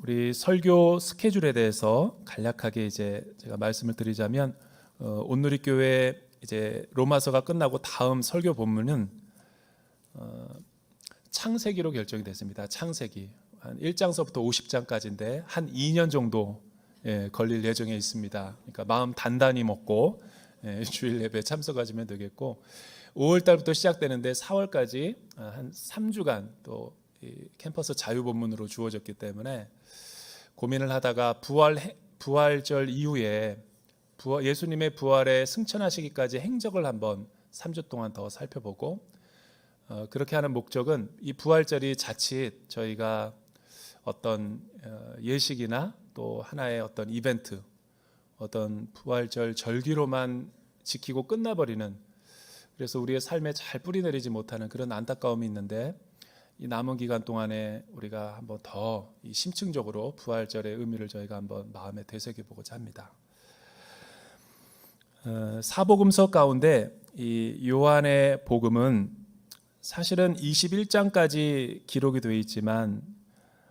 우리 설교 스케줄에 대해서 간략하게 이제 제가 말씀을 드리자면 온누리교회 이제 로마서가 끝나고 다음 설교 본문은 창세기로 결정이 됐습니다. 창세기 한 1장서부터 50장까지인데 한 2년 정도 걸릴 예정에 있습니다. 그러니까 마음 단단히 먹고 주일 예배 참석하시면 되겠고 5월 달부터 시작되는데 4월까지 한 3주간 또 캠퍼스 자유본문으로 주어졌기 때문에 고민을 하다가 부활절 이후에 예수님의 부활에 승천하시기까지 행적을 한번 3주 동안 더 살펴보고 그렇게 하는 목적은 이 부활절이 자칫 저희가 어떤 예식이나 또 하나의 어떤 이벤트, 어떤 부활절 절기로만 지키고 끝나버리는, 그래서 우리의 삶에 잘 뿌리내리지 못하는 그런 안타까움이 있는데 이 남은 기간 동안에 우리가 한번 더 심층적으로 부활절의 의미를 저희가 한번 마음에 되새겨보고자 합니다. 사복음서 가운데 이 요한의 복음은 사실은 21장까지 기록이 되어 있지만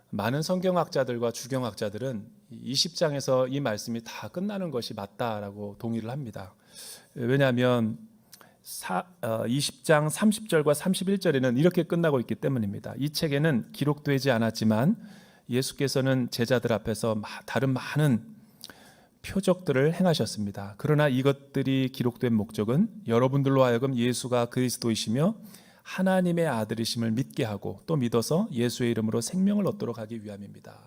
많은 성경학자들과 주경학자들은 20장에서 이 말씀이 다 끝나는 것이 맞다라고 동의를 합니다. 왜냐하면 20장 30절과 31절에는 이렇게 끝나고 있기 때문입니다. 이 책에는 기록되지 않았지만 예수께서는 제자들 앞에서 다른 많은 표적들을 행하셨습니다. 그러나 이것들이 기록된 목적은 여러분들로 하여금 예수가 그리스도이시며 하나님의 아들이심을 믿게 하고 또 믿어서 예수의 이름으로 생명을 얻도록 하기 위함입니다.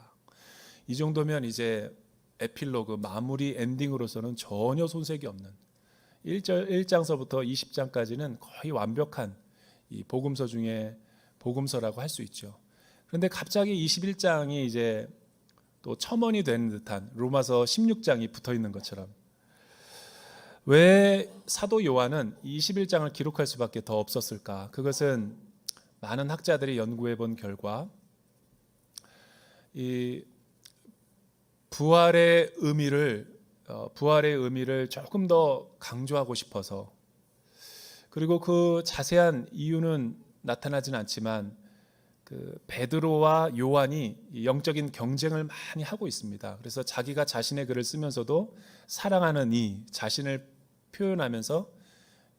이 정도면 이제 에필로그 마무리 엔딩으로서는 전혀 손색이 없는 1장서부터 20장까지는 거의 완벽한 이 복음서 중에 복음서라고 할 수 있죠. 그런데 갑자기 21장이 이제 또 첨언이 되는 듯한 로마서 16장이 붙어 있는 것처럼 왜 사도 요한은 21장을 기록할 수밖에 더 없었을까? 그것은 많은 학자들이 연구해 본 결과 이 부활의 의미를 조금 더 강조하고 싶어서, 그리고 그 자세한 이유는 나타나진 않지만 그 베드로와 요한이 영적인 경쟁을 많이 하고 있습니다. 그래서 자기가 자신의 글을 쓰면서도 사랑하는 이 자신을 표현하면서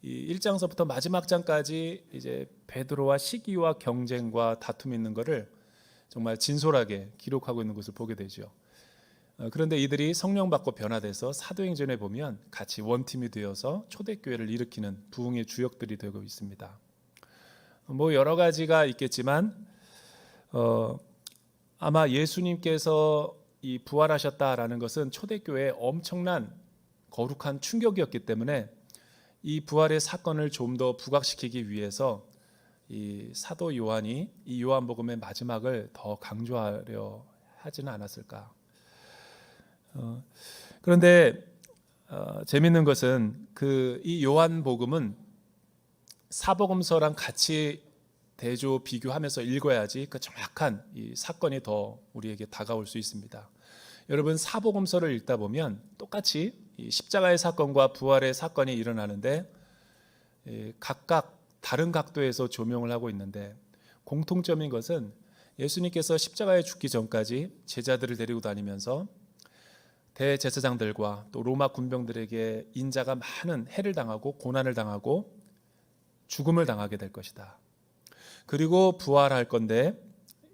이 1장서부터 마지막 장까지 이제 베드로와 시기와 경쟁과 다툼이 있는 것을 정말 진솔하게 기록하고 있는 것을 보게 되죠. 그런데 이들이 성령 받고 변화돼서 사도행전에 보면 같이 원팀이 되어서 초대교회를 일으키는 부흥의 주역들이 되고 있습니다. 뭐 여러 가지가 있겠지만 아마 예수님께서 이 부활하셨다라는 것은 초대교회에 엄청난 거룩한 충격이었기 때문에 이 부활의 사건을 좀 더 부각시키기 위해서 이 사도 요한이 이 요한복음의 마지막을 더 강조하려 하지는 않았을까. 그런데 재밌는 것은 이 요한복음은 사복음서랑 같이 대조 비교하면서 읽어야지 그 정확한 이 사건이 더 우리에게 다가올 수 있습니다. 여러분, 사복음서를 읽다 보면 똑같이 이 십자가의 사건과 부활의 사건이 일어나는데 각각 다른 각도에서 조명을 하고 있는데 공통점인 것은 예수님께서 십자가에 죽기 전까지 제자들을 데리고 다니면서 대제사장들과 또 로마 군병들에게 인자가 많은 해를 당하고 고난을 당하고 죽음을 당하게 될 것이다. 그리고 부활할 건데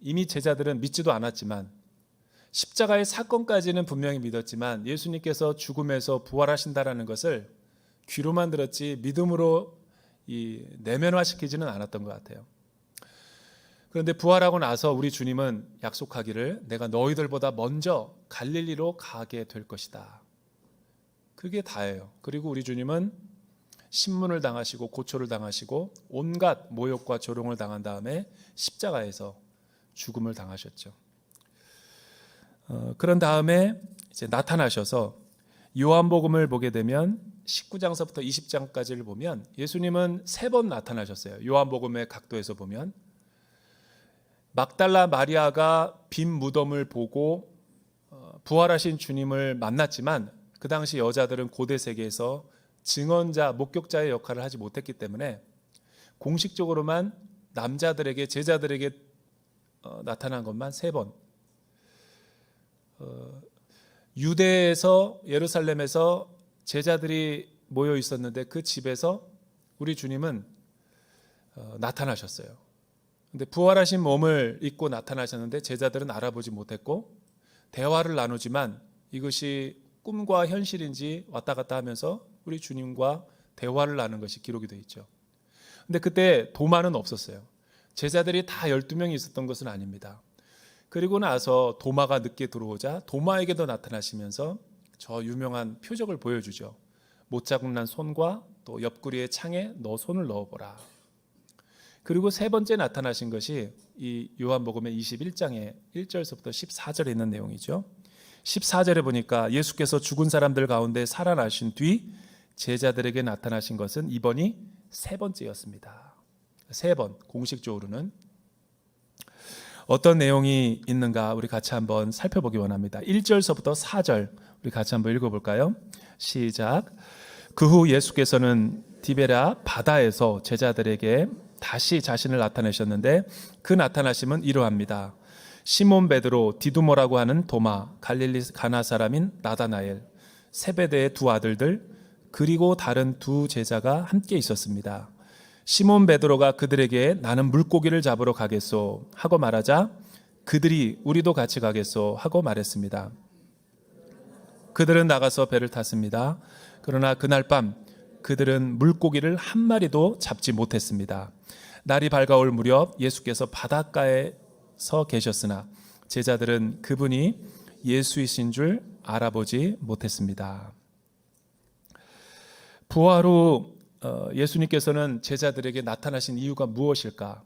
이미 제자들은 믿지도 않았지만 십자가의 사건까지는 분명히 믿었지만 예수님께서 죽음에서 부활하신다라는 것을 귀로만 들었지 믿음으로 내면화시키지는 않았던 것 같아요. 그런데 부활하고 나서 우리 주님은 약속하기를 내가 너희들보다 먼저 갈릴리로 가게 될 것이다. 그게 다예요. 그리고 우리 주님은 신문을 당하시고 고초를 당하시고 온갖 모욕과 조롱을 당한 다음에 십자가에서 죽음을 당하셨죠. 그런 다음에 이제 나타나셔서 요한복음을 보게 되면 19장서부터 20장까지를 보면 예수님은 3번 나타나셨어요. 요한복음의 각도에서 보면 막달라 마리아가 빈 무덤을 보고 부활하신 주님을 만났지만 그 당시 여자들은 고대 세계에서 증언자, 목격자의 역할을 하지 못했기 때문에 공식적으로만 남자들에게, 제자들에게 나타난 것만 3번. 유대에서 예루살렘에서 제자들이 모여 있었는데 그 집에서 우리 주님은 나타나셨어요. 근데 부활하신 몸을 입고 나타나셨는데 제자들은 알아보지 못했고 대화를 나누지만 이것이 꿈과 현실인지 왔다 갔다 하면서 우리 주님과 대화를 나눈 것이 기록이 되어 있죠. 근데 그때 도마는 없었어요. 제자들이 다 12명이 있었던 것은 아닙니다. 그리고 나서 도마가 늦게 들어오자 도마에게도 나타나시면서 저 유명한 표적을 보여주죠. 못자국 난 손과 또 옆구리의 창에 너 손을 넣어보라. 그리고 세 번째 나타나신 것이 이 요한복음의 21장의 1절서부터 14절에 있는 내용이죠. 14절에 보니까 예수께서 죽은 사람들 가운데 살아나신 뒤 제자들에게 나타나신 것은 이번이 세 번째였습니다. 세 번, 공식적으로는. 어떤 내용이 있는가 우리 같이 한번 살펴보기 원합니다. 1절서부터 4절 우리 같이 한번 읽어볼까요? 시작. 그 후 예수께서는 디베랴 바다에서 제자들에게 다시 자신을 나타내셨는데 그 나타나심은 이러합니다. 시몬 베드로, 디두모라고 하는 도마, 갈릴리 가나 사람인 나다나엘, 세베대의 두 아들들, 그리고 다른 두 제자가 함께 있었습니다. 시몬 베드로가 그들에게 나는 물고기를 잡으러 가겠소 하고 말하자 그들이 우리도 같이 가겠소 하고 말했습니다. 그들은 나가서 배를 탔습니다. 그러나 그날 밤 그들은 물고기를 한 마리도 잡지 못했습니다. 날이 밝아올 무렵 예수께서 바닷가에 서 계셨으나 제자들은 그분이 예수이신 줄 알아보지 못했습니다. 부활 후 예수님께서는 제자들에게 나타나신 이유가 무엇일까?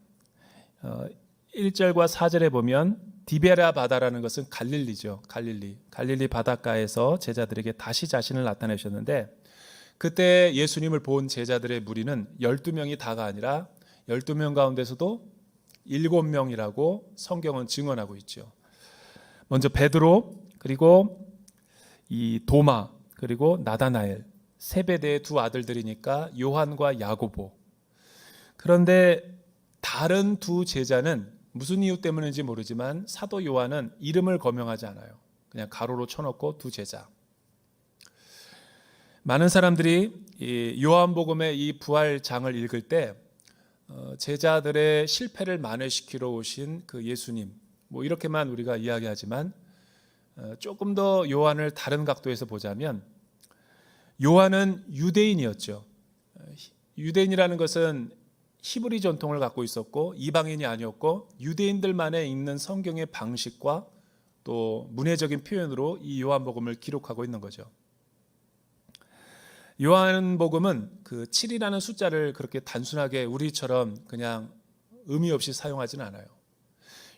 1절과 4절에 보면 디베랴 바다라는 것은 갈릴리죠. 갈릴리 바닷가에서 제자들에게 다시 자신을 나타내셨는데 그때 예수님을 본 제자들의 무리는 12명이 다가 아니라 12명 가운데서도 7명이라고 성경은 증언하고 있죠. 먼저 베드로, 그리고 이 도마, 그리고 나다나엘, 세베대의 두 아들들이니까 요한과 야고보. 그런데 다른 두 제자는 무슨 이유 때문인지 모르지만 사도 요한은 이름을 거명하지 않아요. 그냥 가로로 쳐놓고 두 제자. 많은 사람들이 이 요한복음의 이 부활장을 읽을 때 제자들의 실패를 만회시키러 오신 그 예수님, 뭐 이렇게만 우리가 이야기하지만 조금 더 요한을 다른 각도에서 보자면 요한은 유대인이었죠. 유대인이라는 것은 히브리 전통을 갖고 있었고 이방인이 아니었고 유대인들만의 읽는 성경의 방식과 또 문해적인 표현으로 이 요한복음을 기록하고 있는 거죠. 요한복음은 그 7이라는 숫자를 그렇게 단순하게 우리처럼 그냥 의미 없이 사용하지는 않아요.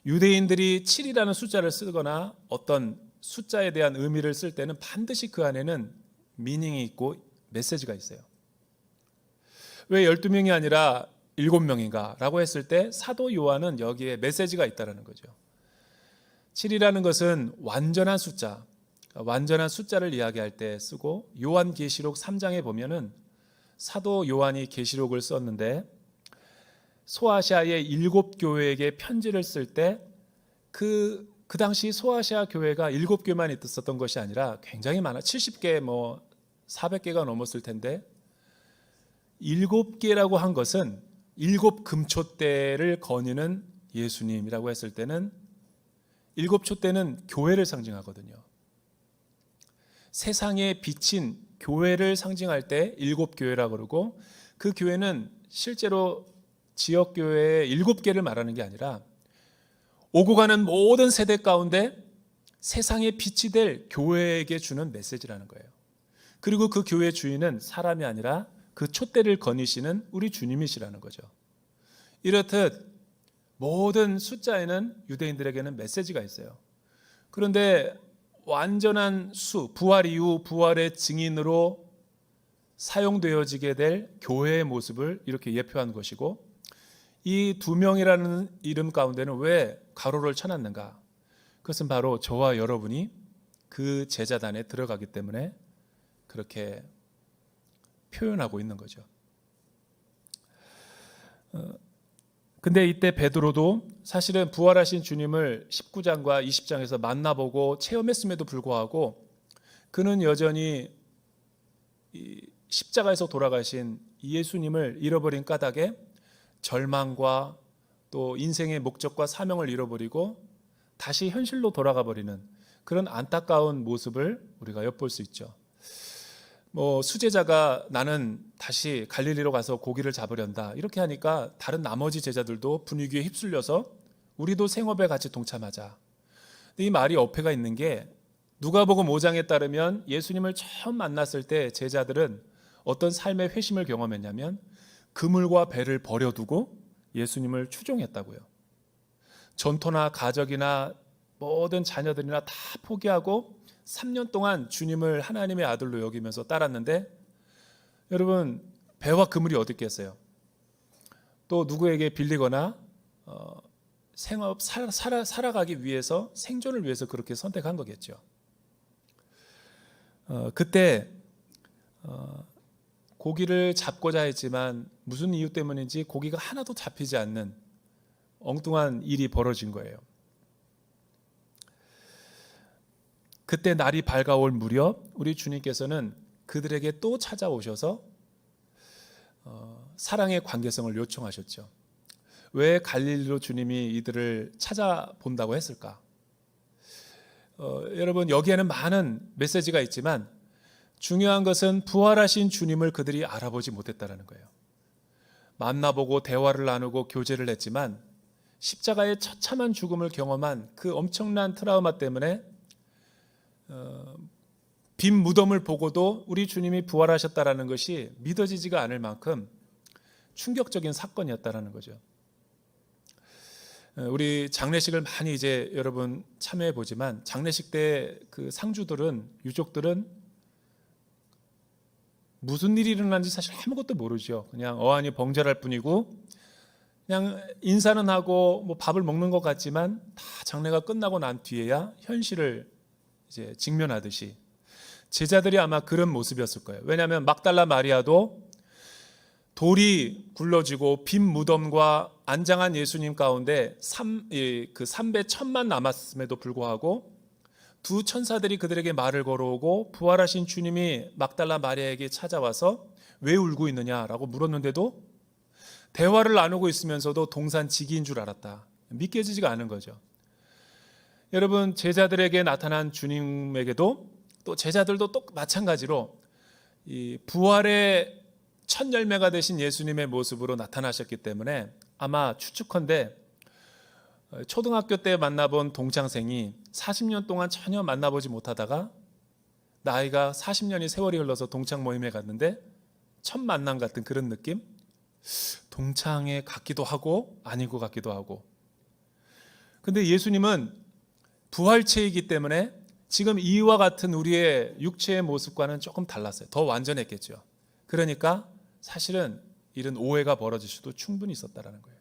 유대인들이 7이라는 숫자를 쓰거나 어떤 숫자에 대한 의미를 쓸 때는 반드시 그 안에는 미닝이 있고 메시지가 있어요. 왜 12명이 아니라 7명인가 라고 했을 때 사도 요한은 여기에 메시지가 있다는 거죠. 7이라는 것은 완전한 숫자를 이야기할 때 쓰고 요한계시록 3장에 보면은 사도 요한이 계시록을 썼는데 소아시아의 7교회에게 편지를 쓸 때 그 당시 소아시아 교회가 7교회만 있었던 것이 아니라 굉장히 많아 70개 400개가 넘었을 텐데 7개라고 한 것은 7금초대를 거니는 예수님이라고 했을 때는 7촛대는 교회를 상징하거든요. 세상에 비친 교회를 상징할 때 7교회라고 그러고 그 교회는 실제로 지역교회의 7개를 말하는 게 아니라 오고 가는 모든 세대 가운데 세상의 빛이 될 교회에게 주는 메시지라는 거예요. 그리고 그 교회 주인은 사람이 아니라 그 촛대를 거니시는 우리 주님이시라는 거죠. 이렇듯 모든 숫자에는 유대인들에게는 메시지가 있어요. 그런데 완전한 부활 이후 부활의 증인으로 사용되어지게 될 교회의 모습을 이렇게 예표한 것이고 이 2명이라는 이름 가운데는 왜 가로를 쳐놨는가? 그것은 바로 저와 여러분이 그 제자단에 들어가기 때문에 그렇게 표현하고 있는 거죠. 근데 이때 베드로도 사실은 부활하신 주님을 19장과 20장에서 만나보고 체험했음에도 불구하고 그는 여전히 이 십자가에서 돌아가신 예수님을 잃어버린 까닭에 절망과 또 인생의 목적과 사명을 잃어버리고 다시 현실로 돌아가 버리는 그런 안타까운 모습을 우리가 엿볼 수 있죠. 수제자가 나는 다시 갈릴리로 가서 고기를 잡으련다 이렇게 하니까 다른 나머지 제자들도 분위기에 휩쓸려서 우리도 생업에 같이 동참하자. 근데 이 말이 어폐가 있는 게 누가복음 5장에 따르면 예수님을 처음 만났을 때 제자들은 어떤 삶의 회심을 경험했냐면 그물과 배를 버려두고 예수님을 추종했다고요. 전토나 가족이나 모든 자녀들이나 다 포기하고 3년 동안 주님을 하나님의 아들로 여기면서 따랐는데 여러분 배와 그물이 어디 있겠어요? 또 누구에게 빌리거나 생업 살아가기 위해서 생존을 위해서 그렇게 선택한 거겠죠. 그때 고기를 잡고자 했지만 무슨 이유 때문인지 고기가 하나도 잡히지 않는 엉뚱한 일이 벌어진 거예요. 그때 날이 밝아올 무렵 우리 주님께서는 그들에게 또 찾아오셔서 사랑의 관계성을 요청하셨죠. 왜 갈릴리로 주님이 이들을 찾아본다고 했을까? 여러분 여기에는 많은 메시지가 있지만 중요한 것은 부활하신 주님을 그들이 알아보지 못했다는 거예요. 만나보고 대화를 나누고 교제를 했지만 십자가의 처참한 죽음을 경험한 그 엄청난 트라우마 때문에 빈 무덤을 보고도 우리 주님이 부활하셨다라는 것이 믿어지지가 않을 만큼 충격적인 사건이었다라는 거죠. 우리 장례식을 많이 이제 여러분 참여해 보지만 장례식 때 그 상주들은 유족들은 무슨 일이 일어난지 사실 아무것도 모르죠. 그냥 어안이 벙절할 뿐이고 그냥 인사는 하고 밥을 먹는 것 같지만 다 장례가 끝나고 난 뒤에야 현실을 이제 직면하듯이 제자들이 아마 그런 모습이었을 거예요. 왜냐하면 막달라 마리아도 돌이 굴러지고 빈 무덤과 안장한 예수님 가운데 3배 천만 남았음에도 불구하고 두 천사들이 그들에게 말을 걸어오고 부활하신 주님이 막달라 마리아에게 찾아와서 왜 울고 있느냐라고 물었는데도 대화를 나누고 있으면서도 동산지기인 줄 알았다. 믿겨지지가 않은 거죠. 여러분 제자들에게 나타난 주님에게도 또 제자들도 또 마찬가지로 이 부활의 첫 열매가 되신 예수님의 모습으로 나타나셨기 때문에 아마 추측컨대 초등학교 때 만나본 동창생이 40년 동안 전혀 만나보지 못하다가 나이가 40년이 세월이 흘러서 동창 모임에 갔는데 첫 만남 같은 그런 느낌? 동창회 같기도 하고 아닌 것 같기도 하고. 근데 예수님은 부활체이기 때문에 지금 이와 같은 우리의 육체의 모습과는 조금 달랐어요. 더 완전했겠죠. 그러니까 사실은 이런 오해가 벌어질 수도 충분히 있었다라는 거예요.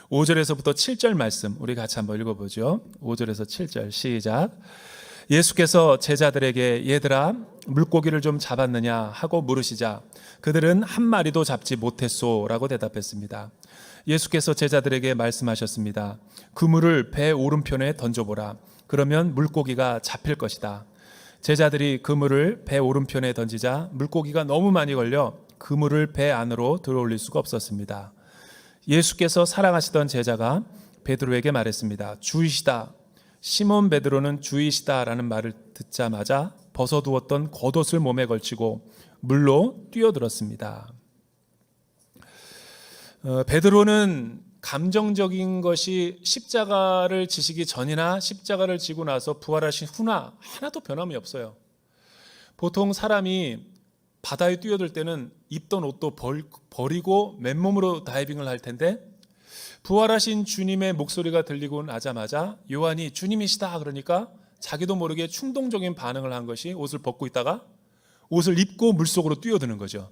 5절에서부터 7절 말씀 우리 같이 한번 읽어보죠. 5절에서 7절 시작. 예수께서 제자들에게 얘들아 물고기를 좀 잡았느냐 하고 물으시자 그들은 한 마리도 잡지 못했소라고 대답했습니다. 예수께서 제자들에게 말씀하셨습니다. 그물을 배 오른편에 던져보라. 그러면 물고기가 잡힐 것이다. 제자들이 그물을 배 오른편에 던지자 물고기가 너무 많이 걸려 그물을 배 안으로 들어올릴 수가 없었습니다. 예수께서 사랑하시던 제자가 베드로에게 말했습니다. 주이시다. 시몬 베드로는 주이시다라는 말을 듣자마자 벗어두었던 겉옷을 몸에 걸치고 물로 뛰어들었습니다. 베드로는 감정적인 것이 십자가를 지시기 전이나 십자가를 지고 나서 부활하신 후나 하나도 변함이 없어요. 보통 사람이 바다에 뛰어들 때는 입던 옷도 버리고 맨몸으로 다이빙을 할 텐데 부활하신 주님의 목소리가 들리고 나자마자 요한이 주님이시다 그러니까 자기도 모르게 충동적인 반응을 한 것이 옷을 벗고 있다가 옷을 입고 물속으로 뛰어드는 거죠.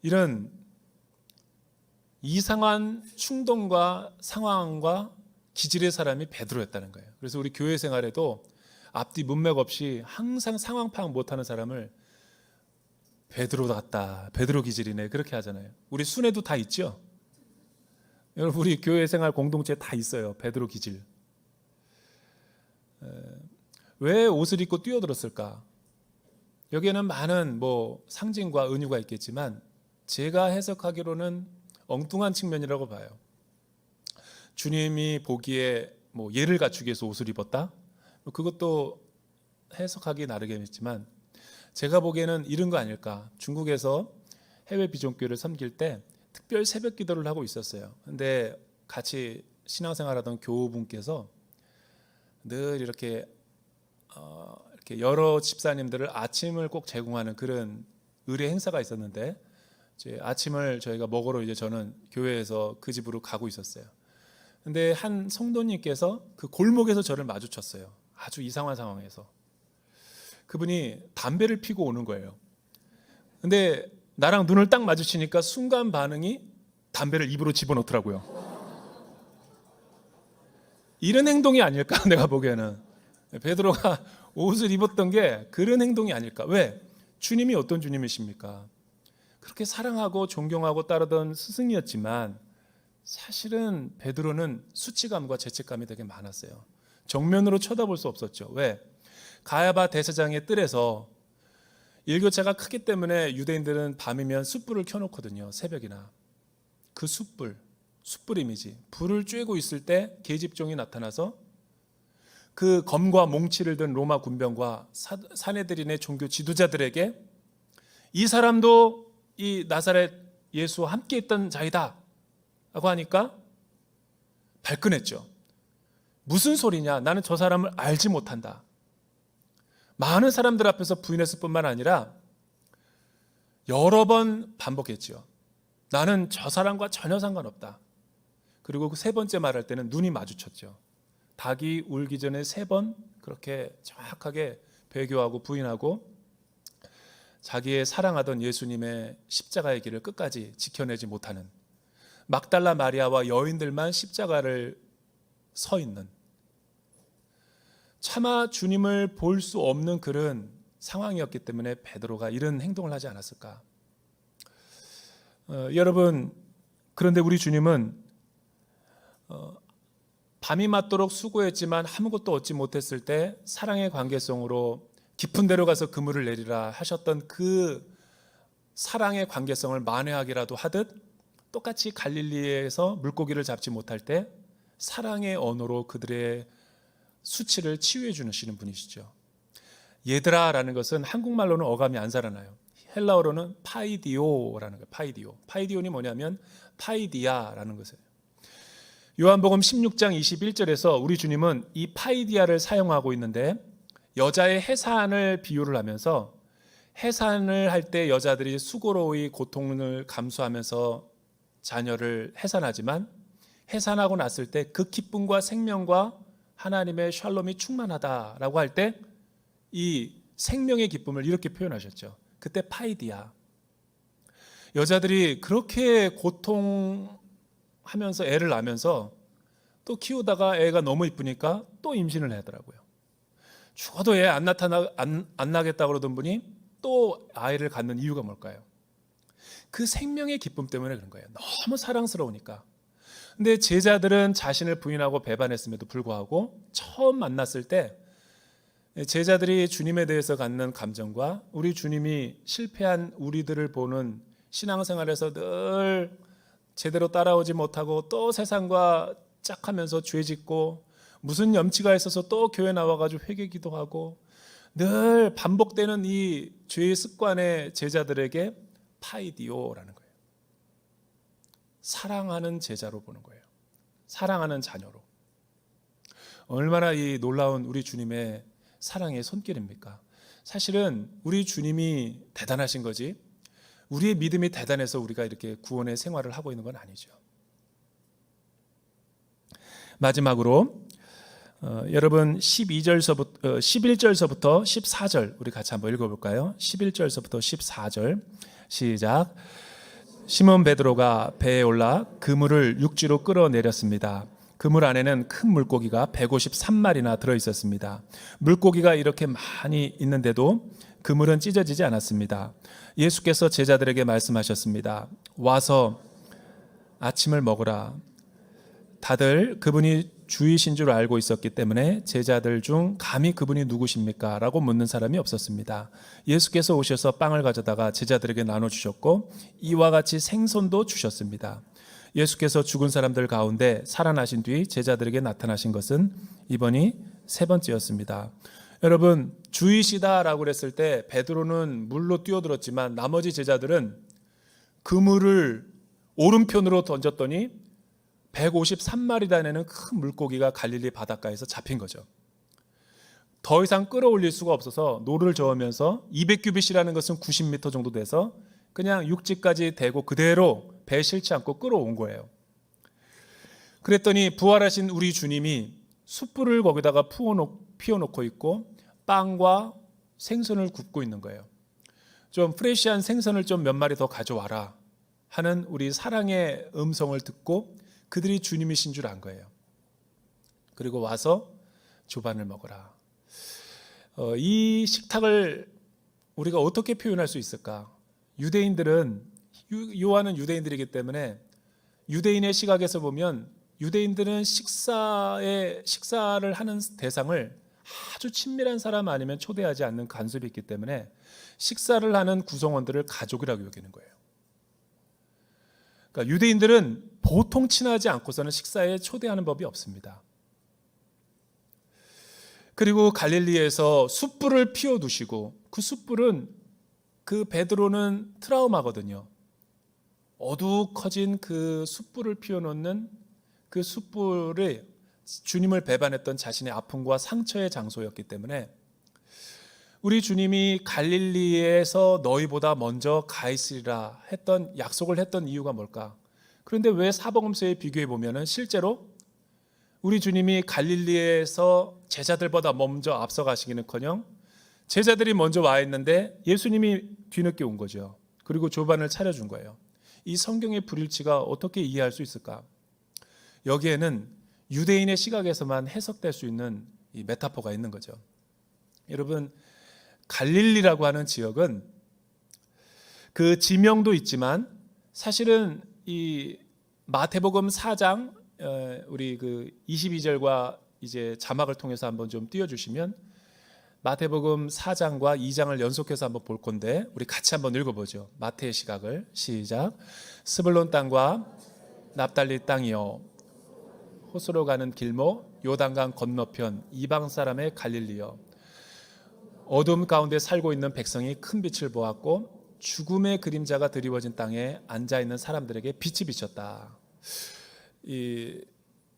이런 이상한 충동과 상황과 기질의 사람이 베드로였다는 거예요. 그래서 우리 교회 생활에도 앞뒤 문맥 없이 항상 상황 파악 못하는 사람을 베드로 같다, 베드로 기질이네 그렇게 하잖아요. 우리 순회도 다 있죠. 여러분 우리 교회 생활 공동체 다 있어요. 베드로 기질. 왜 옷을 입고 뛰어들었을까? 여기에는 많은 상징과 은유가 있겠지만 제가 해석하기로는 엉뚱한 측면이라고 봐요. 주님이 보기에 예를 갖추기 위해서 옷을 입었다? 그것도 해석하기 나름이겠지만 제가 보기에는 이런 거 아닐까. 중국에서 해외 비전교회를 섬길 때 특별 새벽 기도를 하고 있었어요. 근데 같이 신앙생활하던 교우분께서 늘 이렇게 여러 집사님들을 아침을 꼭 제공하는 그런 의례 행사가 있었는데 이제 아침을 저희가 먹으러 이제 저는 교회에서 그 집으로 가고 있었어요. 근데 한 성도님께서 그 골목에서 저를 마주쳤어요. 아주 이상한 상황에서. 그분이 담배를 피고 오는 거예요. 근데 나랑 눈을 딱 마주치니까 순간 반응이 담배를 입으로 집어넣더라고요. 이런 행동이 아닐까 내가 보기에는. 베드로가 옷을 입었던 게 그런 행동이 아닐까. 왜? 주님이 어떤 주님이십니까? 그렇게 사랑하고 존경하고 따르던 스승이었지만 사실은 베드로는 수치감과 죄책감이 되게 많았어요. 정면으로 쳐다볼 수 없었죠. 왜? 가야바 대제사장의 뜰에서 일교차가 크기 때문에 유대인들은 밤이면 숯불을 켜놓거든요. 새벽이나. 그 숯불 이미지. 불을 쬐고 있을 때 계집종이 나타나서 그 검과 몽치를 든 로마 군병과 사내들인의 종교 지도자들에게 이 사람도 이 나사렛 예수와 함께 있던 자이다 라고 하니까 발끈했죠. 무슨 소리냐? 나는 저 사람을 알지 못한다. 많은 사람들 앞에서 부인했을 뿐만 아니라 여러 번 반복했죠. 나는 저 사람과 전혀 상관없다. 그리고 그 세 번째 말할 때는 눈이 마주쳤죠. 닭이 울기 전에 3번 그렇게 정확하게 배교하고 부인하고 자기의 사랑하던 예수님의 십자가의 길을 끝까지 지켜내지 못하는 막달라 마리아와 여인들만 십자가를 서 있는, 차마 주님을 볼 수 없는 그런 상황이었기 때문에 베드로가 이런 행동을 하지 않았을까. 여러분, 그런데 우리 주님은 밤이 맞도록 수고했지만 아무것도 얻지 못했을 때 사랑의 관계성으로 깊은 데로 가서 그물을 내리라 하셨던 그 사랑의 관계성을 만회하기라도 하듯 똑같이 갈릴리에서 물고기를 잡지 못할 때 사랑의 언어로 그들의 수치를 치유해 주시는 분이시죠. 얘들아라는 것은 한국말로는 어감이 안 살아나요. 헬라어로는 파이디오라는 거예요. 파이디오는 뭐냐면 파이디아라는 것이에요. 요한복음 16장 21절에서 우리 주님은 이 파이디아를 사용하고 있는데 여자의 해산을 비유를 하면서 해산을 할 때 여자들이 수고로이 고통을 감수하면서 자녀를 해산하지만 해산하고 났을 때 그 기쁨과 생명과 하나님의 샬롬이 충만하다라고 할 때 이 생명의 기쁨을 이렇게 표현하셨죠. 그때 파이디아. 여자들이 그렇게 고통하면서 애를 낳으면서 또 키우다가 애가 너무 이쁘니까 또 임신을 하더라고요. 죽어도 애 안 나겠다고 그러던 분이 또 아이를 갖는 이유가 뭘까요? 그 생명의 기쁨 때문에 그런 거예요. 너무 사랑스러우니까. 근데 제자들은 자신을 부인하고 배반했음에도 불구하고 처음 만났을 때 제자들이 주님에 대해서 갖는 감정과 우리 주님이 실패한 우리들을 보는 신앙생활에서 늘 제대로 따라오지 못하고 또 세상과 짝하면서 죄 짓고 무슨 염치가 있어서 또 교회 나와가지고 회개 기도하고 늘 반복되는 이 죄의 습관의 제자들에게 파이디오라는 거예요. 사랑하는 제자로 보는 거예요. 사랑하는 자녀로. 얼마나 이 놀라운 우리 주님의 사랑의 손길입니까? 사실은 우리 주님이 대단하신 거지 우리의 믿음이 대단해서 우리가 이렇게 구원의 생활을 하고 있는 건 아니죠. 마지막으로 여러분 11절서부터 14절 우리 같이 한번 읽어볼까요? 11절서부터 14절 시작. 시몬 베드로가 배에 올라 그물을 육지로 끌어내렸습니다. 그물 안에는 큰 물고기가 153마리나 들어있었습니다. 물고기가 이렇게 많이 있는데도 그물은 찢어지지 않았습니다. 예수께서 제자들에게 말씀하셨습니다. 와서 아침을 먹으라. 다들 그분이 주이신 줄 알고 있었기 때문에 제자들 중 감히 그분이 누구십니까? 라고 묻는 사람이 없었습니다. 예수께서 오셔서 빵을 가져다가 제자들에게 나눠주셨고 이와 같이 생선도 주셨습니다. 예수께서 죽은 사람들 가운데 살아나신 뒤 제자들에게 나타나신 것은 이번이 세 번째였습니다. 여러분, 주이시다라고 그랬을 때 베드로는 물로 뛰어들었지만 나머지 제자들은 그물을 오른편으로 던졌더니 153마리나 큰 물고기가 갈릴리 바닷가에서 잡힌 거죠. 더 이상 끌어올릴 수가 없어서 노를 저으면서 200규빗이라는 것은 90m 정도 돼서 그냥 육지까지 대고 그대로 배에 실지 않고 끌어온 거예요. 그랬더니 부활하신 우리 주님이 숯불을 거기다가 피워놓고 있고 빵과 생선을 굽고 있는 거예요. 좀 프레시한 생선을 좀 몇 마리 더 가져와라 하는 우리 사랑의 음성을 듣고 그들이 주님이신 줄 안 거예요. 그리고 와서 조반을 먹어라. 이 식탁을 우리가 어떻게 표현할 수 있을까? 유대인들은 요한은 유대인들이기 때문에 유대인의 시각에서 보면 유대인들은 식사를 하는 대상을 아주 친밀한 사람 아니면 초대하지 않는 간섭이 있기 때문에 식사를 하는 구성원들을 가족이라고 여기는 거예요. 그러니까 유대인들은 보통 친하지 않고서는 식사에 초대하는 법이 없습니다. 그리고 갈릴리에서 숯불을 피워두시고 그 숯불은 그 베드로는 트라우마거든요. 어두워진 그 숯불을 피워놓는 그 숯불이 주님을 배반했던 자신의 아픔과 상처의 장소였기 때문에 우리 주님이 갈릴리에서 너희보다 먼저 가 있으리라 했던 약속을 했던 이유가 뭘까? 그런데 왜 사복음서에 비교해 보면은 실제로 우리 주님이 갈릴리에서 제자들보다 먼저 앞서 가시기는커녕 제자들이 먼저 와 있는데 예수님이 뒤늦게 온 거죠. 그리고 조반을 차려준 거예요. 이 성경의 불일치가 어떻게 이해할 수 있을까? 여기에는 유대인의 시각에서만 해석될 수 있는 이 메타포가 있는 거죠. 여러분, 갈릴리라고 하는 지역은 그 지명도 있지만 사실은 이 마태복음 4장 우리 그 22절과 이제 자막을 통해서 한번 좀 띄워주시면 마태복음 4장과 2장을 연속해서 한번 볼 건데 우리 같이 한번 읽어보죠. 마태의 시각을 시작. 스불론 땅과 납달리 땅이요 호수로 가는 길목 요단강 건너편 이방 사람의 갈릴리요 어둠 가운데 살고 있는 백성이 큰 빛을 보았고 죽음의 그림자가 드리워진 땅에 앉아있는 사람들에게 빛이 비쳤다.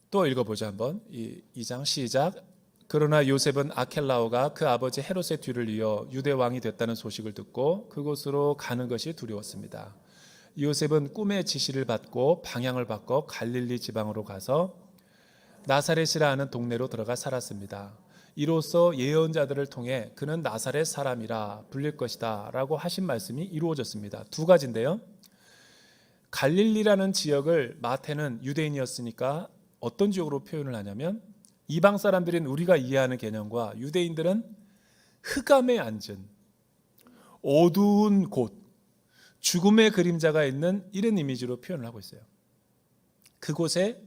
또 읽어보죠 한번. 2장 시작. 그러나 요셉은 아켈라오가 그 아버지 헤롯의 뒤를 이어 유대 왕이 됐다는 소식을 듣고 그곳으로 가는 것이 두려웠습니다. 요셉은 꿈의 지시를 받고 방향을 바꿔 갈릴리 지방으로 가서 나사렛이라 하는 동네로 들어가 살았습니다. 이로써 예언자들을 통해 그는 나사렛 사람이라 불릴 것이다 라고 하신 말씀이 이루어졌습니다. 두 가지인데요. 갈릴리라는 지역을 마태는 유대인이었으니까 어떤 지역으로 표현을 하냐면 이방 사람들인 우리가 이해하는 개념과 유대인들은 흑암에 앉은 어두운 곳, 죽음의 그림자가 있는 이런 이미지로 표현을 하고 있어요. 그곳에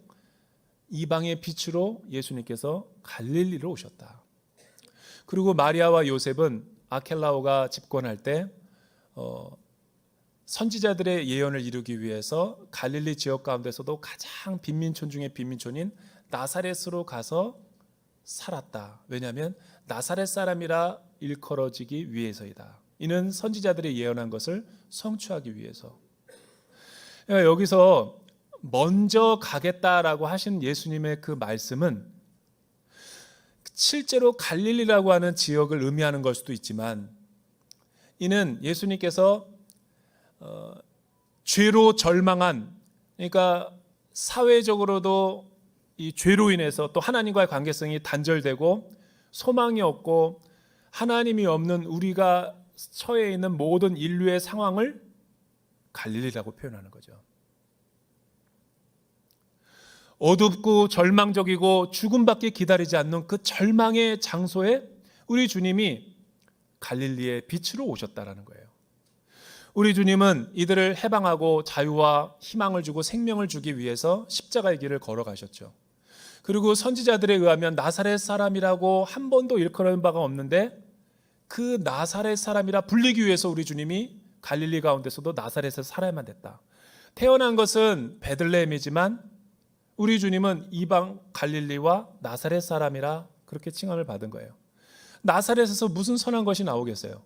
이방의 빛으로 예수님께서 갈릴리로 오셨다. 그리고 마리아와 요셉은 아켈라오가 집권할 때 선지자들의 예언을 이루기 위해서 갈릴리 지역 가운데서도 가장 빈민촌 중에 빈민촌인 나사렛으로 가서 살았다. 왜냐하면 나사렛 사람이라 일컬어지기 위해서이다. 이는 선지자들이 예언한 것을 성취하기 위해서. 그러니까 여기서 먼저 가겠다라고 하신 예수님의 그 말씀은 실제로 갈릴리라고 하는 지역을 의미하는 걸 수도 있지만 이는 예수님께서 죄로 절망한, 그러니까 사회적으로도 이 죄로 인해서 또 하나님과의 관계성이 단절되고 소망이 없고 하나님이 없는 우리가 처해 있는 모든 인류의 상황을 갈릴리라고 표현하는 거죠. 어둡고 절망적이고 죽음밖에 기다리지 않는 그 절망의 장소에 우리 주님이 갈릴리의 빛으로 오셨다라는 거예요. 우리 주님은 이들을 해방하고 자유와 희망을 주고 생명을 주기 위해서 십자가의 길을 걸어가셨죠. 그리고 선지자들에 의하면 나사렛 사람이라고 한 번도 일컬은 바가 없는데 그 나사렛 사람이라 불리기 위해서 우리 주님이 갈릴리 가운데서도 나사렛에서 살아야만 됐다. 태어난 것은 베들레헴이지만 우리 주님은 이방 갈릴리와 나사렛 사람이라 그렇게 칭함을 받은 거예요. 나사렛에서 무슨 선한 것이 나오겠어요?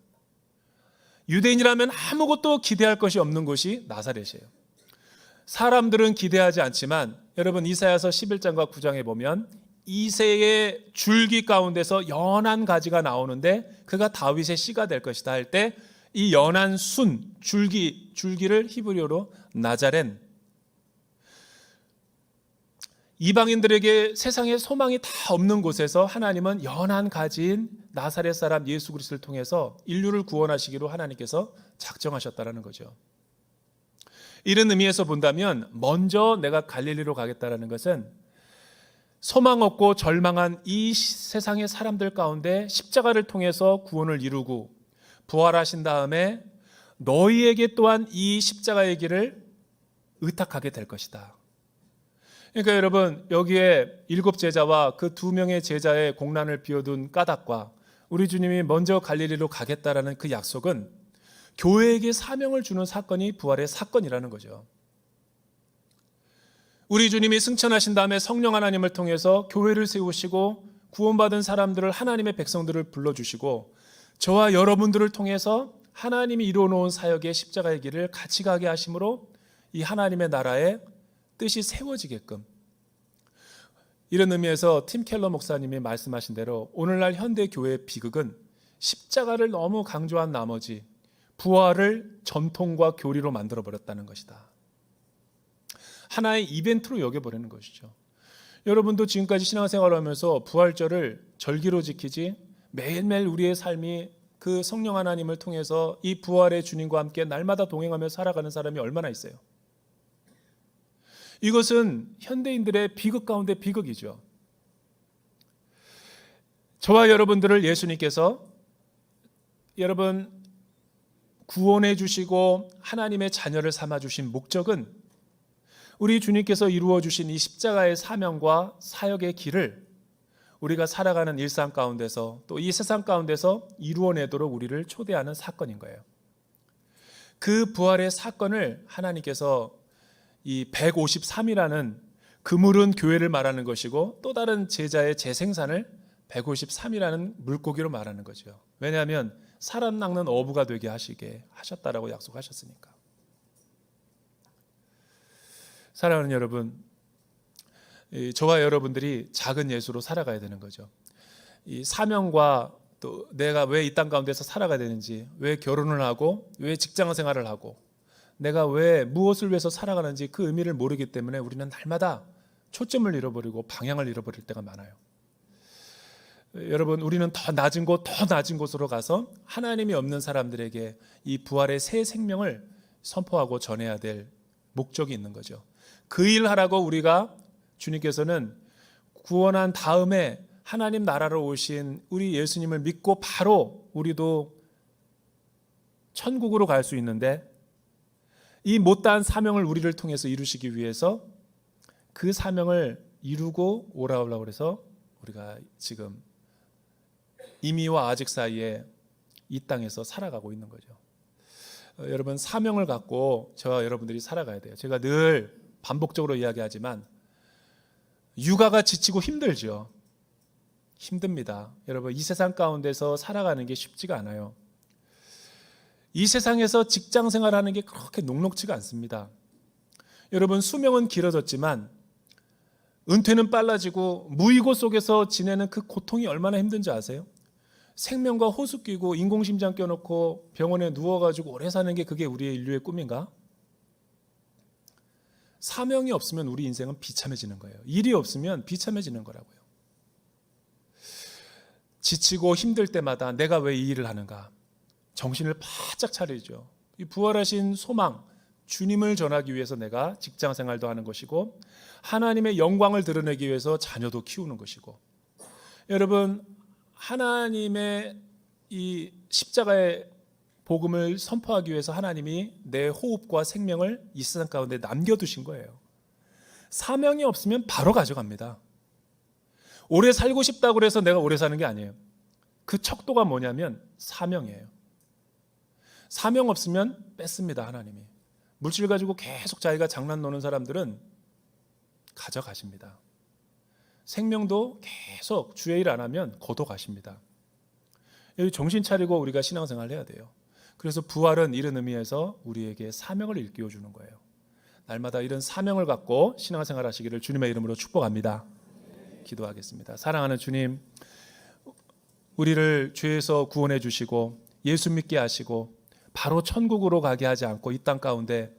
유대인이라면 아무것도 기대할 것이 없는 곳이 나사렛이에요. 사람들은 기대하지 않지만 여러분 이사야서 11장과 9장에 보면 이새의 줄기 가운데서 연한 가지가 나오는데 그가 다윗의 씨가 될 것이다 할 때 이 연한 순 줄기를 히브리어로 나자렌, 이방인들에게 세상에 소망이 다 없는 곳에서 하나님은 연한 가지인 나사렛 사람 예수 그리스도를 통해서 인류를 구원하시기로 하나님께서 작정하셨다는 거죠. 이런 의미에서 본다면 먼저 내가 갈릴리로 가겠다는 것은 소망 없고 절망한 이 세상의 사람들 가운데 십자가를 통해서 구원을 이루고 부활하신 다음에 너희에게 또한 이 십자가의 길을 의탁하게 될 것이다. 그러니까 여러분 여기에 7 제자와 그 2명의 제자의 공란을 비워둔 까닭과 우리 주님이 먼저 갈릴리로 가겠다라는 그 약속은 교회에게 사명을 주는 사건이 부활의 사건이라는 거죠. 우리 주님이 승천하신 다음에 성령 하나님을 통해서 교회를 세우시고 구원받은 사람들을 하나님의 백성들을 불러주시고 저와 여러분들을 통해서 하나님이 이루어놓은 사역의 십자가의 길을 같이 가게 하심으로 이 하나님의 나라의 뜻이 세워지게끔, 이런 의미에서 팀 켈러 목사님이 말씀하신 대로 오늘날 현대 교회의 비극은 십자가를 너무 강조한 나머지 부활을 전통과 교리로 만들어버렸다는 것이다. 하나의 이벤트로 여겨버리는 것이죠. 여러분도 지금까지 신앙생활을 하면서 부활절을 절기로 지키지 매일매일 우리의 삶이 그 성령 하나님을 통해서 이 부활의 주님과 함께 날마다 동행하며 살아가는 사람이 얼마나 있어요? 이것은 현대인들의 비극 가운데 비극이죠. 저와 여러분들을 예수님께서 여러분 구원해 주시고 하나님의 자녀를 삼아 주신 목적은 우리 주님께서 이루어 주신 이 십자가의 사명과 사역의 길을 우리가 살아가는 일상 가운데서 또 이 세상 가운데서 이루어내도록 우리를 초대하는 사건인 거예요. 그 부활의 사건을 하나님께서 이 153이라는 그물은 교회를 말하는 것이고 또 다른 제자의 재생산을 153이라는 물고기로 말하는 거죠. 왜냐하면 사람 낚는 어부가 되게 하시게 하셨다라고 약속하셨으니까. 사랑하는 여러분, 저와 여러분들이 작은 예수로 살아가야 되는 거죠. 이 사명과 또 내가 왜 이 땅 가운데서 살아가야 되는지, 왜 결혼을 하고 왜 직장 생활을 하고 내가 왜 무엇을 위해서 살아가는지 그 의미를 모르기 때문에 우리는 날마다 초점을 잃어버리고 방향을 잃어버릴 때가 많아요. 여러분 우리는 더 낮은 곳으로 가서 하나님이 없는 사람들에게 이 부활의 새 생명을 선포하고 전해야 될 목적이 있는 거죠. 그 일 하라고 우리가 주님께서는 구원한 다음에 하나님 나라로 오신 우리 예수님을 믿고 바로 우리도 천국으로 갈 수 있는데 이 못다한 사명을 우리를 통해서 이루시기 위해서 그 사명을 이루고 오라오라고 그래서 우리가 지금 이미와 아직 사이에 이 땅에서 살아가고 있는 거죠. 여러분 사명을 갖고 저와 여러분들이 살아가야 돼요. 제가 늘 반복적으로 이야기하지만 육아가 지치고 힘들죠. 힘듭니다. 여러분 이 세상 가운데서 살아가는 게 쉽지가 않아요. 이 세상에서 직장 생활하는 게 그렇게 녹록지가 않습니다. 여러분 수명은 길어졌지만 은퇴는 빨라지고 무의고 속에서 지내는 그 고통이 얼마나 힘든지 아세요? 생명과 호수 끼고 인공심장 껴놓고 병원에 누워가지고 오래 사는 게 그게 우리의 인류의 꿈인가? 사명이 없으면 우리 인생은 비참해지는 거예요. 일이 없으면 비참해지는 거라고요. 지치고 힘들 때마다 내가 왜 이 일을 하는가? 정신을 바짝 차리죠. 이 부활하신 소망, 주님을 전하기 위해서 내가 직장 생활도 하는 것이고 하나님의 영광을 드러내기 위해서 자녀도 키우는 것이고, 여러분 하나님의 이 십자가의 복음을 선포하기 위해서 하나님이 내 호흡과 생명을 이 세상 가운데 남겨두신 거예요. 사명이 없으면 바로 가져갑니다. 오래 살고 싶다고 해서 내가 오래 사는 게 아니에요. 그 척도가 뭐냐면 사명이에요. 사명 없으면 뺐습니다, 하나님이. 물질 가지고 계속 자기가 장난 노는 사람들은 가져가십니다. 생명도 계속 주의 일 안 하면 거둬가십니다. 여기 정신 차리고 우리가 신앙생활을 해야 돼요. 그래서 부활은 이런 의미에서 우리에게 사명을 일깨워 주는 거예요. 날마다 이런 사명을 갖고 신앙생활 하시기를 주님의 이름으로 축복합니다. 기도하겠습니다. 사랑하는 주님, 우리를 죄에서 구원해 주시고 예수 믿게 하시고 바로 천국으로 가게 하지 않고 이 땅 가운데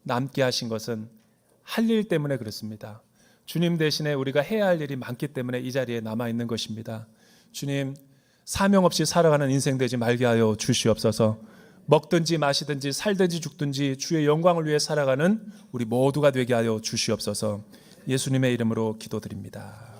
남게 하신 것은 할 일 때문에 그렇습니다. 주님 대신에 우리가 해야 할 일이 많기 때문에 이 자리에 남아있는 것입니다. 주님, 사명 없이 살아가는 인생 되지 말게 하여 주시옵소서. 먹든지 마시든지 살든지 죽든지 주의 영광을 위해 살아가는 우리 모두가 되게 하여 주시옵소서. 예수님의 이름으로 기도드립니다.